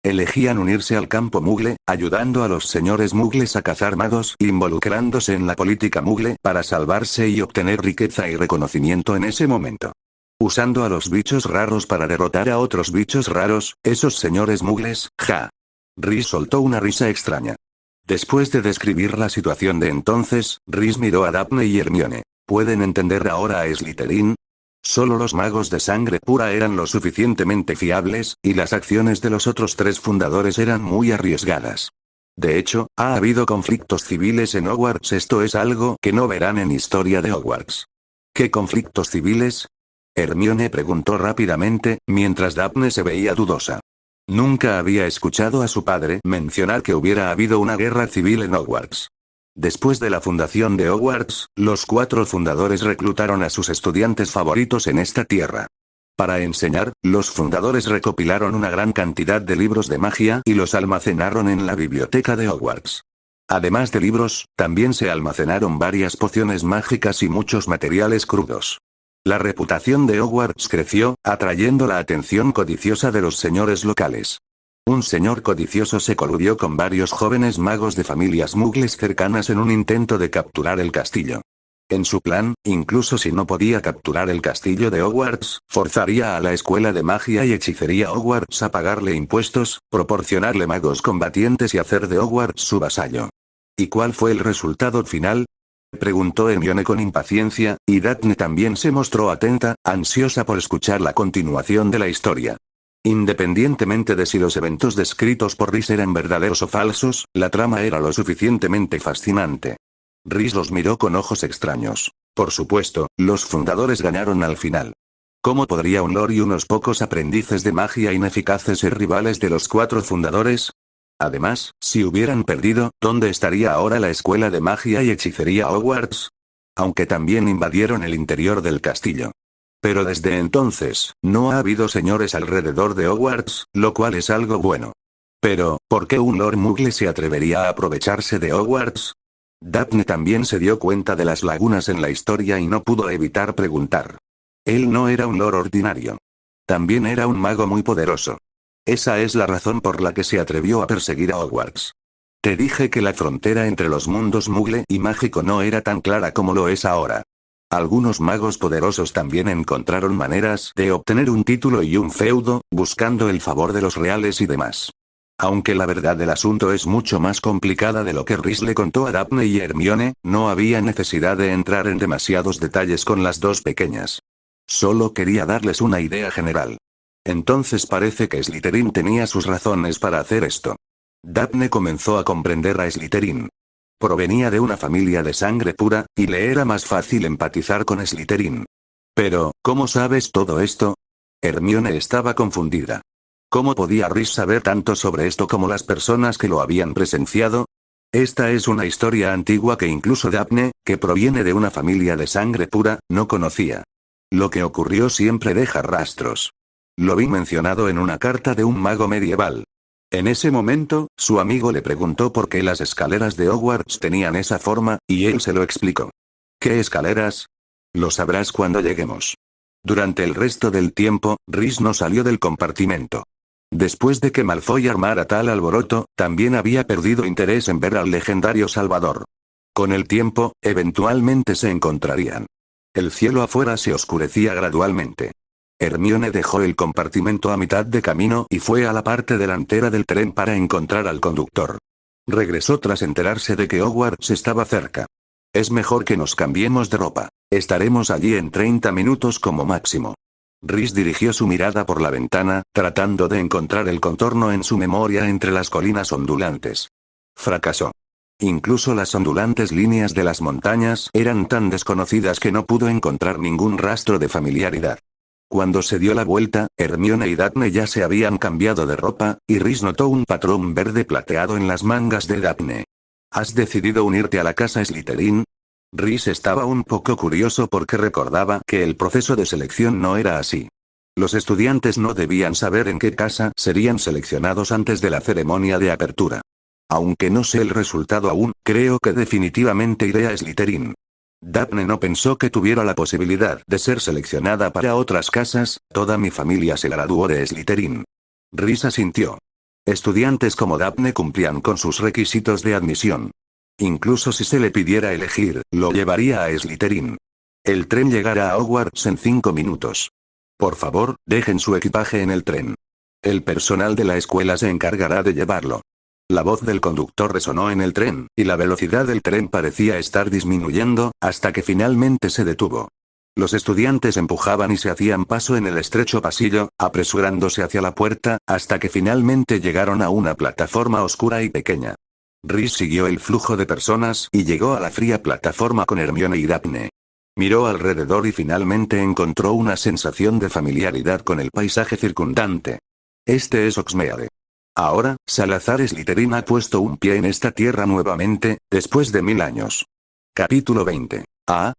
Elegían unirse al campo mugle, ayudando a los señores mugles a cazar magos, involucrándose en la política mugle para salvarse y obtener riqueza y reconocimiento en ese momento. Usando a los bichos raros para derrotar a otros bichos raros, esos señores mugles, ja. Rhys soltó una risa extraña. Después de describir la situación de entonces, Rhys miró a Daphne y Hermione. ¿Pueden entender ahora a Slytherin? Solo los magos de sangre pura eran lo suficientemente fiables, y las acciones de los otros 3 fundadores eran muy arriesgadas. De hecho, ha habido conflictos civiles en Hogwarts. Esto es algo que no verán en historia de Hogwarts. ¿Qué conflictos civiles? Hermione preguntó rápidamente, mientras Daphne se veía dudosa. Nunca había escuchado a su padre mencionar que hubiera habido una guerra civil en Hogwarts. Después de la fundación de Hogwarts, los 4 fundadores reclutaron a sus estudiantes favoritos en esta tierra. Para enseñar, los fundadores recopilaron una gran cantidad de libros de magia y los almacenaron en la biblioteca de Hogwarts. Además de libros, también se almacenaron varias pociones mágicas y muchos materiales crudos. La reputación de Hogwarts creció, atrayendo la atención codiciosa de los señores locales. Un señor codicioso se coludió con varios jóvenes magos de familias mugles cercanas en un intento de capturar el castillo. En su plan, incluso si no podía capturar el castillo de Hogwarts, forzaría a la escuela de magia y hechicería Hogwarts a pagarle impuestos, proporcionarle magos combatientes y hacer de Hogwarts su vasallo. ¿Y cuál fue el resultado final? Preguntó Hermione con impaciencia, y Daphne también se mostró atenta, ansiosa por escuchar la continuación de la historia. Independientemente de si los eventos descritos por Rhys eran verdaderos o falsos, la trama era lo suficientemente fascinante. Rhys los miró con ojos extraños. Por supuesto, los fundadores ganaron al final. ¿Cómo podría un lord y unos pocos aprendices de magia ineficaces ser rivales de los 4 fundadores? Además, si hubieran perdido, ¿dónde estaría ahora la escuela de magia y hechicería Hogwarts? Aunque también invadieron el interior del castillo. Pero desde entonces, no ha habido señores alrededor de Hogwarts, lo cual es algo bueno. Pero, ¿por qué un Lord Muggle se atrevería a aprovecharse de Hogwarts? Daphne también se dio cuenta de las lagunas en la historia y no pudo evitar preguntar. Él no era un Lord ordinario. También era un mago muy poderoso. Esa es la razón por la que se atrevió a perseguir a Hogwarts. Te dije que la frontera entre los mundos Muggle y mágico no era tan clara como lo es ahora. Algunos magos poderosos también encontraron maneras de obtener un título y un feudo, buscando el favor de los reales y demás. Aunque la verdad del asunto es mucho más complicada de lo que Rhys le contó a Daphne y Hermione, no había necesidad de entrar en demasiados detalles con las 2 pequeñas. Solo quería darles una idea general. Entonces parece que Slytherin tenía sus razones para hacer esto. Daphne comenzó a comprender a Slytherin. Provenía de una familia de sangre pura, y le era más fácil empatizar con Slytherin. Pero, ¿cómo sabes todo esto? Hermione estaba confundida. ¿Cómo podía Rhys saber tanto sobre esto como las personas que lo habían presenciado? Esta es una historia antigua que incluso Daphne, que proviene de una familia de sangre pura, no conocía. Lo que ocurrió siempre deja rastros. Lo vi mencionado en una carta de un mago medieval. En ese momento, su amigo le preguntó por qué las escaleras de Hogwarts tenían esa forma, y él se lo explicó. ¿Qué escaleras? Lo sabrás cuando lleguemos. Durante el resto del tiempo, Rhys no salió del compartimento. Después de que Malfoy armara tal alboroto, también había perdido interés en ver al legendario Salvador. Con el tiempo, eventualmente se encontrarían. El cielo afuera se oscurecía gradualmente. Hermione dejó el compartimento a mitad de camino y fue a la parte delantera del tren para encontrar al conductor. Regresó tras enterarse de que Hogwarts estaba cerca. Es mejor que nos cambiemos de ropa. Estaremos allí en 30 minutos como máximo. Rhys dirigió su mirada por la ventana, tratando de encontrar el contorno en su memoria entre las colinas ondulantes. Fracasó. Incluso las ondulantes líneas de las montañas eran tan desconocidas que no pudo encontrar ningún rastro de familiaridad. Cuando se dio la vuelta, Hermione y Daphne ya se habían cambiado de ropa, y Rhys notó un patrón verde plateado en las mangas de Daphne. ¿Has decidido unirte a la casa Slytherin? Rhys estaba un poco curioso porque recordaba que el proceso de selección no era así. Los estudiantes no debían saber en qué casa serían seleccionados antes de la ceremonia de apertura. Aunque no sé el resultado aún, creo que definitivamente iré a Slytherin. Daphne no pensó que tuviera la posibilidad de ser seleccionada para otras casas, toda mi familia se graduó de Slytherin. Rhys asintió. Estudiantes como Daphne cumplían con sus requisitos de admisión. Incluso si se le pidiera elegir, lo llevaría a Slytherin. El tren llegará a Hogwarts en 5 minutos. Por favor, dejen su equipaje en el tren. El personal de la escuela se encargará de llevarlo. La voz del conductor resonó en el tren, y la velocidad del tren parecía estar disminuyendo, hasta que finalmente se detuvo. Los estudiantes empujaban y se hacían paso en el estrecho pasillo, apresurándose hacia la puerta, hasta que finalmente llegaron a una plataforma oscura y pequeña. Rhys siguió el flujo de personas y llegó a la fría plataforma con Hermione y Daphne. Miró alrededor y finalmente encontró una sensación de familiaridad con el paisaje circundante. Este es Hogsmeade. Ahora, Salazar Slytherin ha puesto un pie en esta tierra nuevamente, después de 1000 años. Capítulo 20.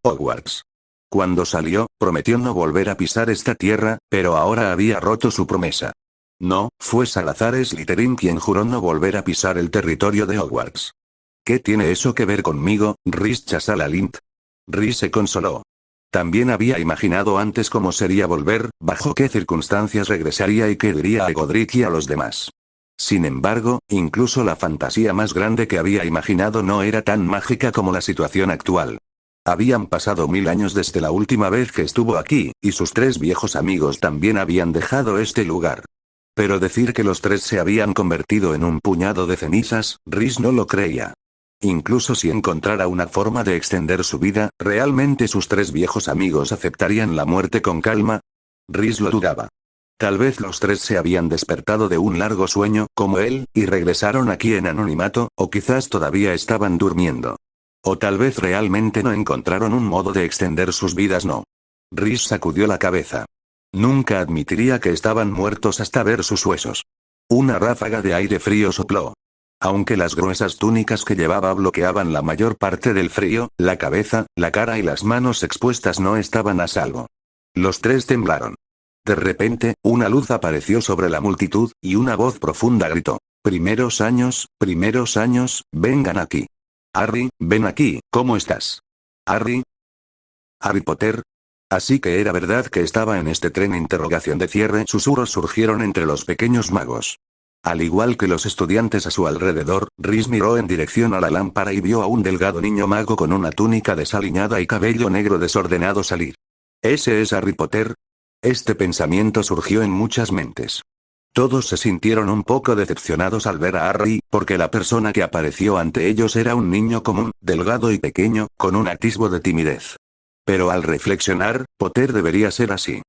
Hogwarts. Cuando salió, prometió no volver a pisar esta tierra, pero ahora había roto su promesa. No, fue Salazar Slytherin quien juró no volver a pisar el territorio de Hogwarts. ¿Qué tiene eso que ver conmigo, Rhys Chasalalint? Rhys se consoló. También había imaginado antes cómo sería volver, bajo qué circunstancias regresaría y qué diría a Godric y a los demás. Sin embargo, incluso la fantasía más grande que había imaginado no era tan mágica como la situación actual. Habían pasado 1000 años desde la última vez que estuvo aquí, y sus 3 viejos amigos también habían dejado este lugar. Pero decir que los 3 se habían convertido en un puñado de cenizas, Rhys no lo creía. Incluso si encontrara una forma de extender su vida, ¿realmente sus 3 viejos amigos aceptarían la muerte con calma? Rhys lo dudaba. Tal vez los 3 se habían despertado de un largo sueño, como él, y regresaron aquí en anonimato, o quizás todavía estaban durmiendo. O tal vez realmente no encontraron un modo de extender sus vidas. No. Rhys sacudió la cabeza. Nunca admitiría que estaban muertos hasta ver sus huesos. Una ráfaga de aire frío sopló. Aunque las gruesas túnicas que llevaba bloqueaban la mayor parte del frío, la cabeza, la cara y las manos expuestas no estaban a salvo. Los 3 temblaron. De repente, una luz apareció sobre la multitud, y una voz profunda gritó: primeros años, vengan aquí. Harry, ven aquí, ¿cómo estás? Harry. Harry Potter. Así que era verdad que estaba en este tren. Interrogación de cierre. Susurros surgieron entre los pequeños magos. Al igual que los estudiantes a su alrededor, Rhys miró en dirección a la lámpara y vio a un delgado niño mago con una túnica desaliñada y cabello negro desordenado salir. ¿Ese es Harry Potter? Este pensamiento surgió en muchas mentes. Todos se sintieron un poco decepcionados al ver a Harry, porque la persona que apareció ante ellos era un niño común, delgado y pequeño, con un atisbo de timidez. Pero al reflexionar, Potter debería ser así.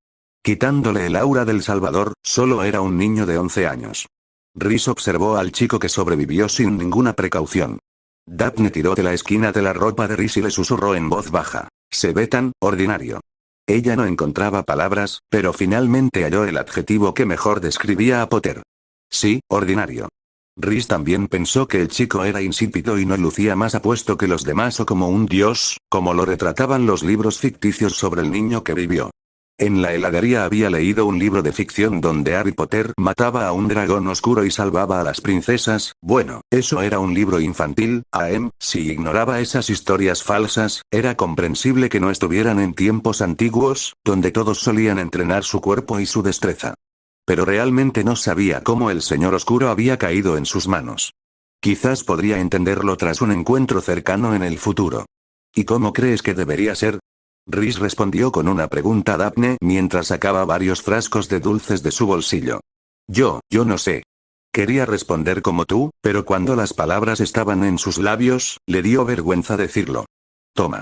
Quitándole el aura del Salvador, solo era un niño de 11 años. Rhys observó al chico que sobrevivió sin ninguna precaución. Daphne tiró de la esquina de la ropa de Rhys y le susurró en voz baja: se ve tan ordinario. Ella no encontraba palabras, pero finalmente halló el adjetivo que mejor describía a Potter. Sí, ordinario. Rhys también pensó que el chico era insípido y no lucía más apuesto que los demás o como un dios, como lo retrataban los libros ficticios sobre el niño que vivió. En la heladería había leído un libro de ficción donde Harry Potter mataba a un dragón oscuro y salvaba a las princesas. Bueno, eso era un libro infantil. Si ignoraba esas historias falsas, era comprensible que no estuvieran en tiempos antiguos, donde todos solían entrenar su cuerpo y su destreza. Pero realmente no sabía cómo el Señor Oscuro había caído en sus manos. Quizás podría entenderlo tras un encuentro cercano en el futuro. ¿Y cómo crees que debería ser? Rhys respondió con una pregunta a Daphne mientras sacaba varios frascos de dulces de su bolsillo. Yo no sé. Quería responder como tú, pero cuando las palabras estaban en sus labios, le dio vergüenza decirlo. Toma.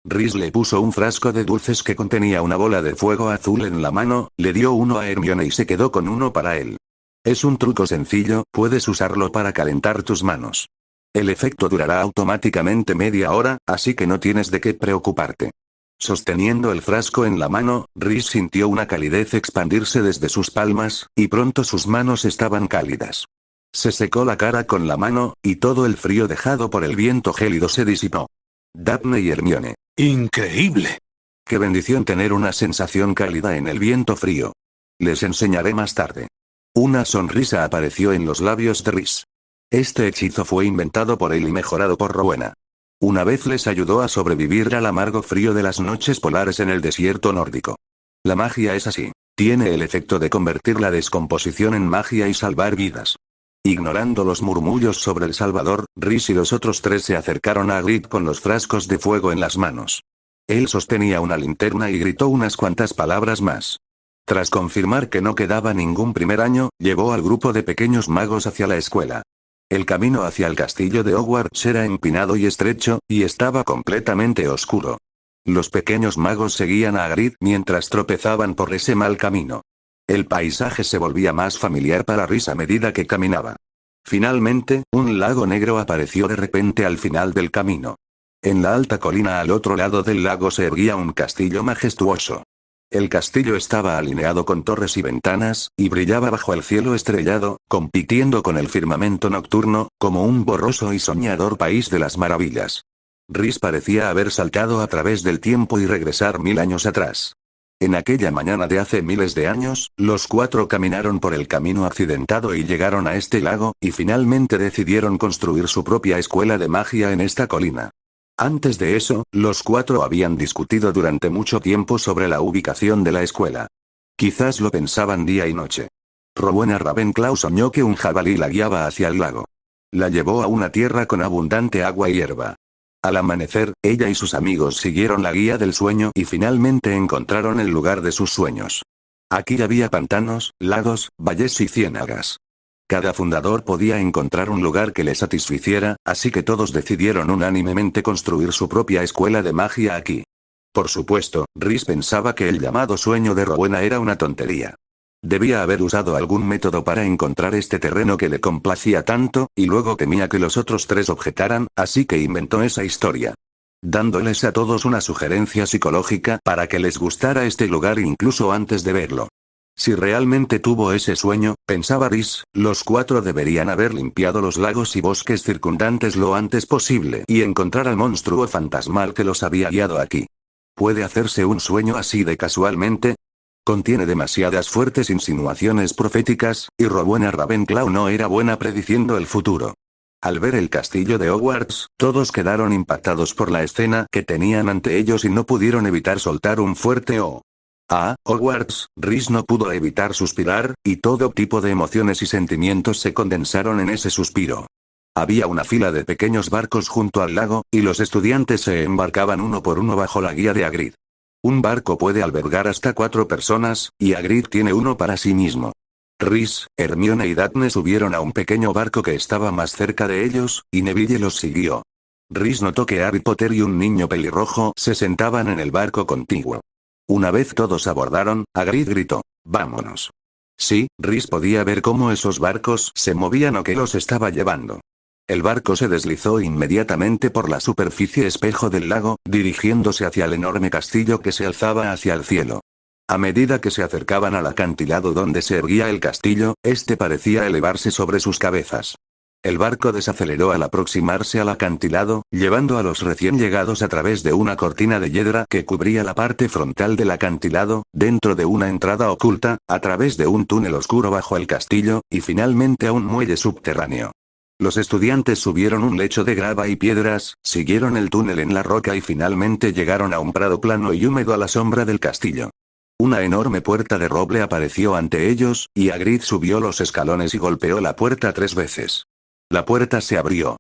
Rhys le puso un frasco de dulces que contenía una bola de fuego azul en la mano, le dio uno a Hermione y se quedó con uno para él. Es un truco sencillo, puedes usarlo para calentar tus manos. El efecto durará automáticamente media hora, así que no tienes de qué preocuparte. Sosteniendo el frasco en la mano, Rhys sintió una calidez expandirse desde sus palmas, y pronto sus manos estaban cálidas. Se secó la cara con la mano, y todo el frío dejado por el viento gélido se disipó. Daphne y Hermione. ¡Increíble! Qué bendición tener una sensación cálida en el viento frío. Les enseñaré más tarde. Una sonrisa apareció en los labios de Rhys. Este hechizo fue inventado por él y mejorado por Rowena. Una vez les ayudó a sobrevivir al amargo frío de las noches polares en el desierto nórdico. La magia es así. Tiene el efecto de convertir la descomposición en magia y salvar vidas. Ignorando los murmullos sobre el Salvador, Rhys y los otros tres se acercaron a Hagrid con los frascos de fuego en las manos. Él sostenía una linterna y gritó unas cuantas palabras más. Tras confirmar que no quedaba ningún primer año, llevó al grupo de pequeños magos hacia la escuela. El camino hacia el castillo de Hogwarts era empinado y estrecho, y estaba completamente oscuro. Los pequeños magos seguían a Hagrid mientras tropezaban por ese mal camino. El paisaje se volvía más familiar para Rhys a medida que caminaba. Finalmente, un lago negro apareció de repente al final del camino. En la alta colina al otro lado del lago se erguía un castillo majestuoso. El castillo estaba alineado con torres y ventanas, y brillaba bajo el cielo estrellado, compitiendo con el firmamento nocturno, como un borroso y soñador país de las maravillas. Rhys parecía haber saltado a través del tiempo y regresar 1000 años atrás. En aquella mañana de hace miles de años, los cuatro caminaron por el camino accidentado y llegaron a este lago, y finalmente decidieron construir su propia escuela de magia en esta colina. Antes de eso, los cuatro habían discutido durante mucho tiempo sobre la ubicación de la escuela. Quizás lo pensaban día y noche. Rowena Ravenclaw soñó que un jabalí la guiaba hacia el lago. La llevó a una tierra con abundante agua y hierba. Al amanecer, ella y sus amigos siguieron la guía del sueño y finalmente encontraron el lugar de sus sueños. Aquí había pantanos, lagos, valles y ciénagas. Cada fundador podía encontrar un lugar que le satisficiera, así que todos decidieron unánimemente construir su propia escuela de magia aquí. Por supuesto, Rhys pensaba que el llamado sueño de Rowena era una tontería. Debía haber usado algún método para encontrar este terreno que le complacía tanto, y luego temía que los otros tres objetaran, así que inventó esa historia. Dándoles a todos una sugerencia psicológica para que les gustara este lugar incluso antes de verlo. Si realmente tuvo ese sueño, pensaba Rhys, los cuatro deberían haber limpiado los lagos y bosques circundantes lo antes posible y encontrar al monstruo fantasmal que los había guiado aquí. ¿Puede hacerse un sueño así de casualmente? Contiene demasiadas fuertes insinuaciones proféticas, y Rowena Ravenclaw no era buena prediciendo el futuro. Al ver el castillo de Hogwarts, todos quedaron impactados por la escena que tenían ante ellos y no pudieron evitar soltar un fuerte "oh". Hogwarts, Rhys no pudo evitar suspirar, y todo tipo de emociones y sentimientos se condensaron en ese suspiro. Había una fila de pequeños barcos junto al lago, y los estudiantes se embarcaban uno por uno bajo la guía de Hagrid. Un barco puede albergar hasta 4 personas, y Hagrid tiene uno para sí mismo. Rhys, Hermione y Daphne subieron a un pequeño barco que estaba más cerca de ellos, y Neville los siguió. Rhys notó que Harry Potter y un niño pelirrojo se sentaban en el barco contiguo. Una vez todos abordaron, Hagrid gritó: «¡Vámonos!». Sí, Rhys podía ver cómo esos barcos se movían o que los estaba llevando. El barco se deslizó inmediatamente por la superficie espejo del lago, dirigiéndose hacia el enorme castillo que se alzaba hacia el cielo. A medida que se acercaban al acantilado donde se erguía el castillo, este parecía elevarse sobre sus cabezas. El barco desaceleró al aproximarse al acantilado, llevando a los recién llegados a través de una cortina de hiedra que cubría la parte frontal del acantilado, dentro de una entrada oculta, a través de un túnel oscuro bajo el castillo, y finalmente a un muelle subterráneo. Los estudiantes subieron un lecho de grava y piedras, siguieron el túnel en la roca y finalmente llegaron a un prado plano y húmedo a la sombra del castillo. Una enorme puerta de roble apareció ante ellos, y Hagrid subió los escalones y golpeó la puerta 3 veces. La puerta se abrió.